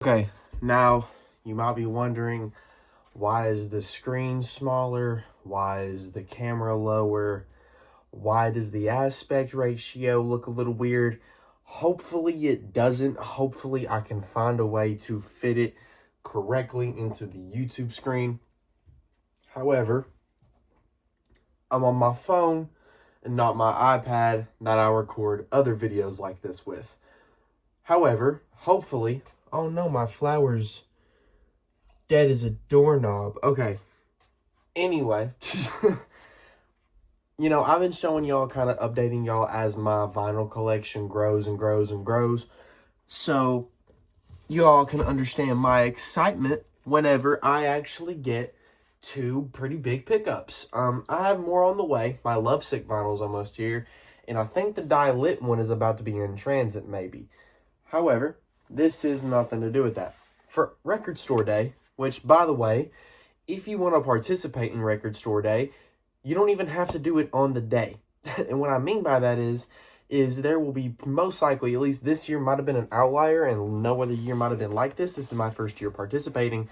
Okay, now you might be wondering, why is the screen smaller? Why is the camera lower? Why does the aspect ratio look a little weird? Hopefully it doesn't. Hopefully I can find a way to fit it correctly into the YouTube screen. However, I'm on my phone and not my iPad that I record other videos like this with. However, hopefully, oh no, my flower's dead as a doorknob. Okay. Anyway, I've been showing y'all, kind of updating y'all as my vinyl collection grows and grows and grows. So, y'all can understand my excitement whenever I actually get two pretty big pickups. I have more on the way. My Lovesick vinyl's almost here, and I think the Die Lit one is about to be in transit, maybe. However, this is nothing to do with that. For Record Store Day, which, by the way, if you want to participate in Record Store Day, you don't even have to do it on the day. And what I mean by that is there will be most likely, at least this year might have been an outlier and no other year might have been like this. This is my first year participating.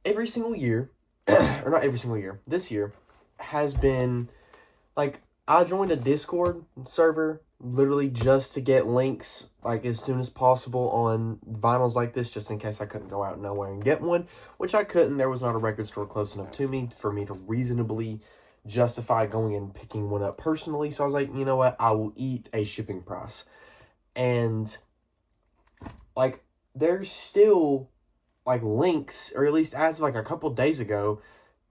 Every single year, or not every single year, this year has been, like, I joined a Discord server literally just to get links, like, as soon as possible on vinyls like this, just in case I couldn't go out nowhere and get one, which I couldn't. There was not a record store close enough to me for me to reasonably justify going and picking one up personally. So I was like, you know what, I will eat a shipping price. And, like, there's still, like, links, or at least as of, like, a couple days ago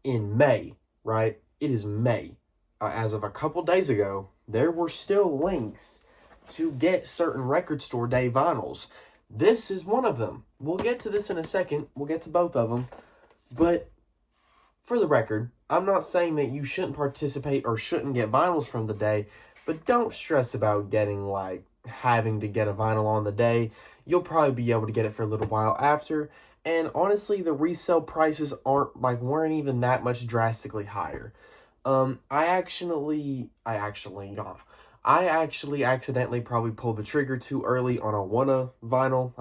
in May, right? It is May. As of a couple days ago, there were still links to get certain Record Store Day vinyls. This is one of them. We'll get to this in a second. We'll get to both of them. But for the record, I'm not saying that you shouldn't participate or shouldn't get vinyls from the day, but don't stress about having to get a vinyl on the day. You'll probably be able to get it for a little while after. And honestly, the resale prices weren't even that much drastically higher. I actually accidentally probably pulled the trigger too early on a Wanna vinyl.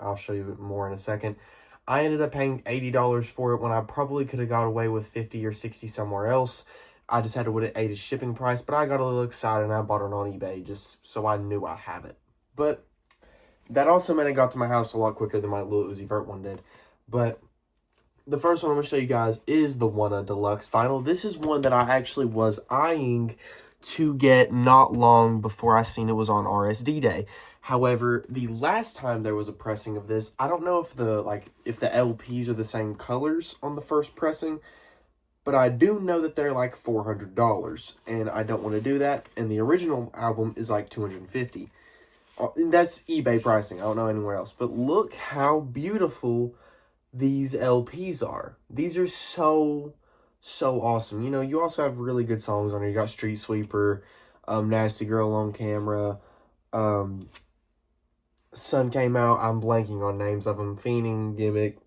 I'll show you more in a second. I ended up paying $80 for it when I probably could have got away with $50 or $60 somewhere else. I just had to wait at a shipping price, but I got a little excited and I bought it on eBay just so I knew I have it. But that also meant it got to my house a lot quicker than my Lil Uzi Vert one did. But the first one I'm going to show you guys is the Wanna Deluxe vinyl. This is one that I actually was eyeing to get not long before I seen it was on RSD Day. However, the last time there was a pressing of this, I don't know if the LPs are the same colors on the first pressing, but I do know that they're like $400, and I don't want to do that. And the original album is like $250. And that's eBay pricing. I don't know anywhere else. But look how beautiful these LPs are. These are so awesome. You also have really good songs on here. You got Street Sweeper, Nasty Girl on Camera, Sun Came Out. I'm blanking on names of them. Fiending, Gimmick,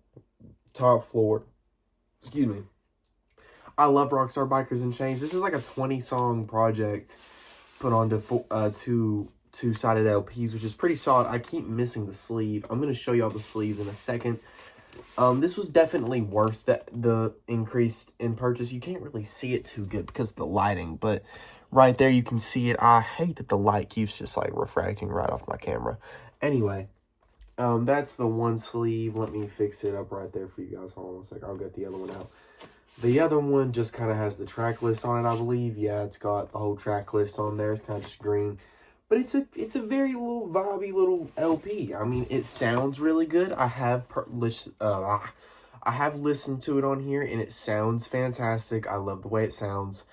Top Floor. Excuse me. I love Rockstar Bikers and Chains. This is like a 20-song project put onto two-sided LPs, which is pretty solid. I keep missing the sleeve. I'm going to show y'all the sleeve in a second. This was definitely worth the increase in purchase. You can't really see it too good because of the lighting, but right there you can see it. I hate that the light keeps just like refracting right off my camera. Anyway, that's the one sleeve. Let me fix it up right there for you guys. Hold on one sec. I'll get the other one out. The other one just kind of has the track list on it, I believe. Yeah, it's got the whole track list on there. It's kind of just green. But it's a very little vibey little LP. I mean, it sounds really good. I have listened to it on here, and it sounds fantastic. I love the way it sounds.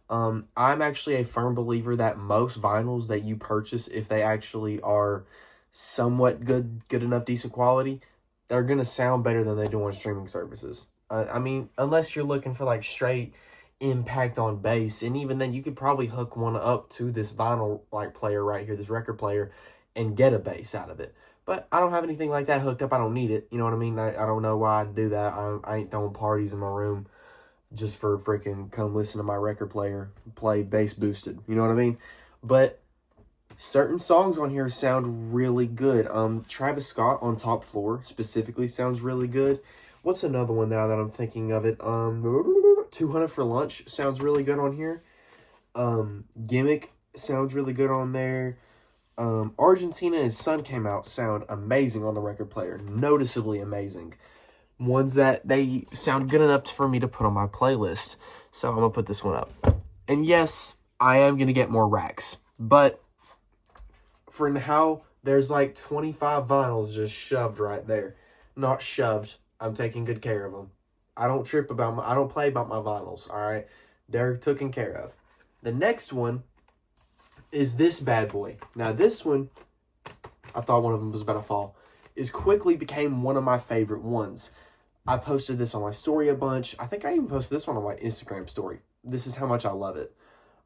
I'm actually a firm believer that most vinyls that you purchase, if they actually are somewhat good enough, decent quality, they're going to sound better than they do on streaming services. I mean, unless you're looking for, like, straight impact on bass, and even then you could probably hook one up to this vinyl player right here, this record player, and get a bass out of it. But I don't have anything like that hooked up. I don't need it, you know what I mean? I don't know why I'd do that. I ain't throwing parties in my room just for freaking come listen to my record player play bass boosted, you know what I mean? But certain songs on here sound really good. Travis Scott on Top Floor specifically sounds really good. What's another one now that I'm thinking of it? 200 for Lunch sounds really good on here. Gimmick sounds really good on there. Argentina and Sun Came Out sound amazing on the record player. Noticeably amazing. Ones that they sound good enough for me to put on my playlist. So I'm going to put this one up. And yes, I am going to get more racks. But for now, there's like 25 vinyls just shoved right there. Not shoved. I'm taking good care of them. I don't play about my vinyls, all right? They're taken care of. The next one is this bad boy. Now this one, I thought one of them was about to fall, is quickly became one of my favorite ones. I posted this on my story a bunch. I think I even posted this one on my Instagram story. This is how much I love it.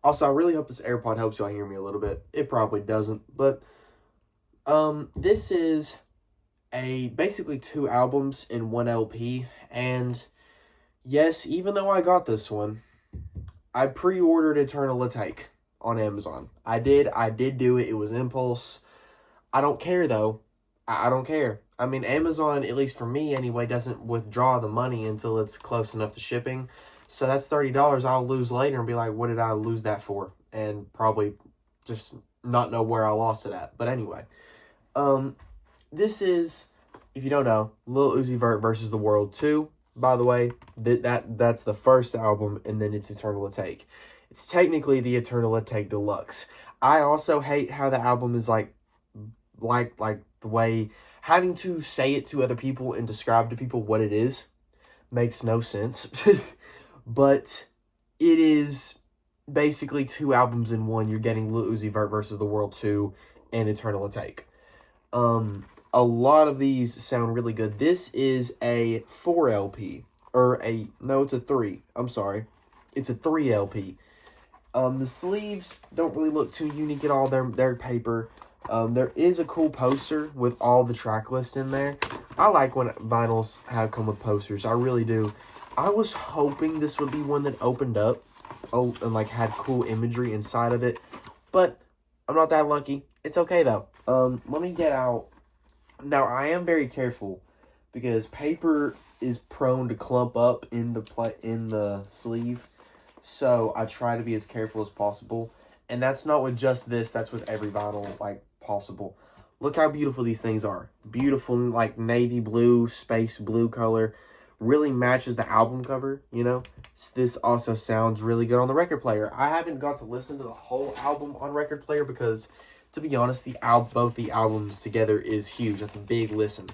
Also, I really hope this AirPod helps y'all hear me a little bit. It probably doesn't, but this is basically 2 albums in 1 LP, and yes, even though I got this one, I pre-ordered Eternal Take on Amazon. I did do it. It was impulse. I don't care, though. I don't care. I mean, Amazon, at least for me anyway, doesn't withdraw the money until it's close enough to shipping. So that's $30 I'll lose later and be like, what did I lose that for? And probably just not know where I lost it at. But anyway, this is, if you don't know, Lil Uzi Vert versus the World 2. By the way, that's the first album, and then it's Eternal Take. It's technically the Eternal Take Deluxe. I also hate how the album is like the way having to say it to other people and describe to people what it is makes no sense. But it is basically 2 albums in one. You're getting Lil Uzi Vert versus the World 2 and Eternal Take. A lot of these sound really good. This is a 4 LP. It's a 3. I'm sorry. It's a 3 LP. The sleeves don't really look too unique at all. They're paper. There is a cool poster with all the track lists in there. I like when vinyls come with posters. I really do. I was hoping this would be one that opened up and like had cool imagery inside of it, but I'm not that lucky. It's okay though. Let me get out. Now I am very careful because paper is prone to clump up in the sleeve, so I try to be as careful as possible. And that's not with just this. That's with every vinyl like possible. Look how beautiful these things are. Beautiful, like navy blue, space blue color. Really matches the album cover, you know. This also sounds really good on the record player. I haven't got to listen to the whole album on record player because, to be honest, both the albums together is huge. That's a big listen.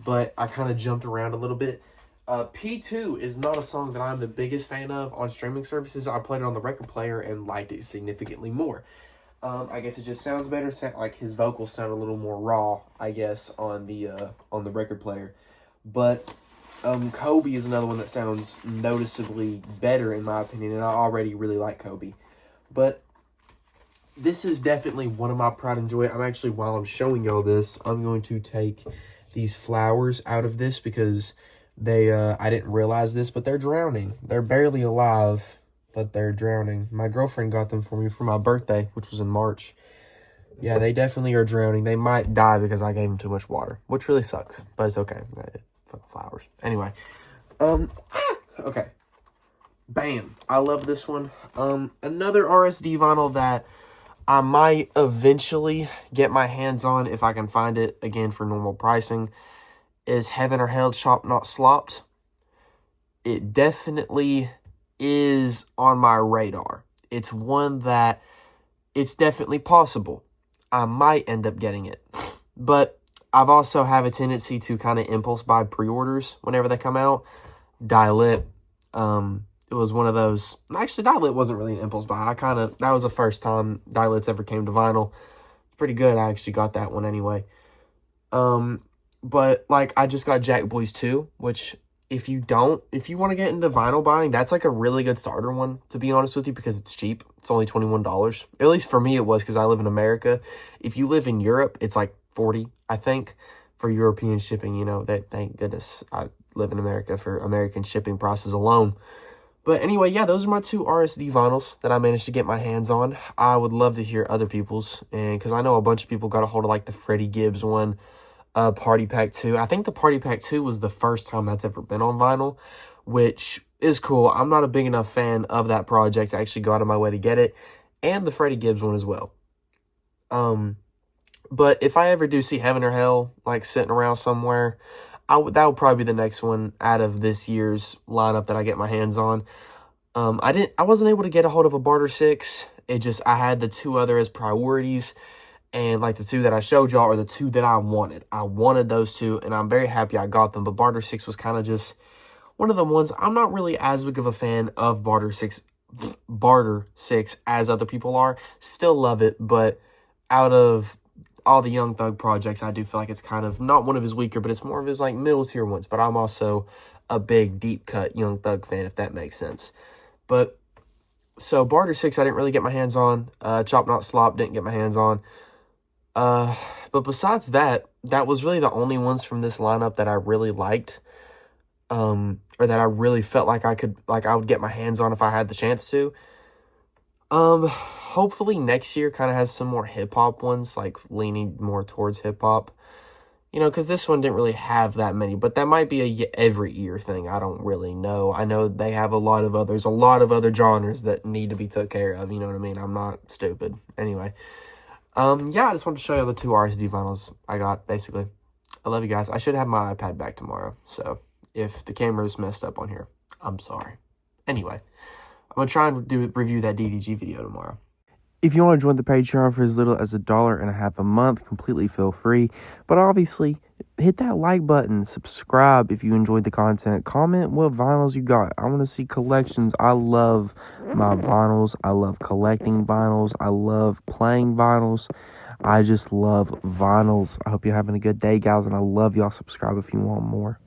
But I kind of jumped around a little bit. P2 is not a song that I'm the biggest fan of on streaming services. I played it on the record player and liked it significantly more. I guess it just sounds better. Like his vocals sound a little more raw, I guess, on the record player. But Kobe is another one that sounds noticeably better in my opinion, and I already really like Kobe. But this is definitely one of my pride and joy. While I'm showing y'all this, I'm going to take these flowers out of this because I didn't realize this, but they're drowning. They're barely alive, but they're drowning. My girlfriend got them for me for my birthday, which was in March. Yeah, they definitely are drowning. They might die because I gave them too much water, which really sucks, but it's okay. Flowers. Anyway, okay. Bam. I love this one. Another RSD vinyl that I might eventually get my hands on if I can find it again for normal pricing is Heaven or Hell Chopped Not Slopped. It definitely is on my radar. It's one that it's definitely possible I might end up getting it. But I've also have a tendency to kind of impulse buy pre-orders whenever they come out. Die-Lit, it was one of those. Actually, Die-Lit wasn't really an impulse buy. That was the first time Die-Lit's ever came to vinyl. Pretty good. I actually got that one anyway. But like I just got Jack Boys 2, which if you want to get into vinyl buying, that's like a really good starter one, to be honest with you, because it's cheap. It's only $21. At least for me it was, because I live in America. If you live in Europe, it's like $40, I think, for European shipping. You know, that, thank goodness I live in America for American shipping prices alone. But anyway, yeah, those are my 2 RSD vinyls that I managed to get my hands on. I would love to hear other people's, and because I know a bunch of people got a hold of like the Freddie Gibbs one, Party Pack 2. I think the Party Pack 2 was the first time that's ever been on vinyl, which is cool. I'm not a big enough fan of that project to actually go out of my way to get it, and the Freddie Gibbs one as well. But if I ever do see Heaven or Hell, like, sitting around somewhere, that would probably be the next one out of this year's lineup that I get my hands on. I wasn't able to get a hold of a Barter 6. I had the 2 other as priorities, and like the 2 that I showed y'all are the 2 that I wanted. I wanted those 2, and I'm very happy I got them. But Barter 6 was kind of just one of the ones. I'm not really as big of a fan of Barter 6 as other people are. Still love it, but out of all the Young Thug projects, I do feel like it's kind of not one of his weaker, but it's more of his like middle tier ones. But I'm also a big deep cut Young Thug fan, if that makes sense. But so Barter 6 I didn't really get my hands on. Chop Not Slop didn't get my hands on. But besides that, that was really the only ones from this lineup that I really liked. Or that I really felt like I would get my hands on if I had the chance to. Hopefully next year kind of has some more hip-hop ones, like leaning more towards hip-hop. You know, because this one didn't really have that many, but that might be a every year thing. I don't really know. I know they have a lot of other genres that need to be took care of, you know what I mean? I'm not stupid. Anyway, yeah, I just wanted to show you the 2 RSD vinyls I got, basically. I love you guys. I should have my iPad back tomorrow, so if the camera's messed up on here, I'm sorry. Anyway, I'm going to try and review that DDG video tomorrow. If you want to join the Patreon for as little as $1.50 a month, completely feel free. But obviously, hit that like button, subscribe if you enjoyed the content, comment what vinyls you got. I want to see collections. I love my vinyls. I love collecting vinyls. I love playing vinyls. I just love vinyls. I hope you're having a good day, guys, and I love y'all. Subscribe if you want more.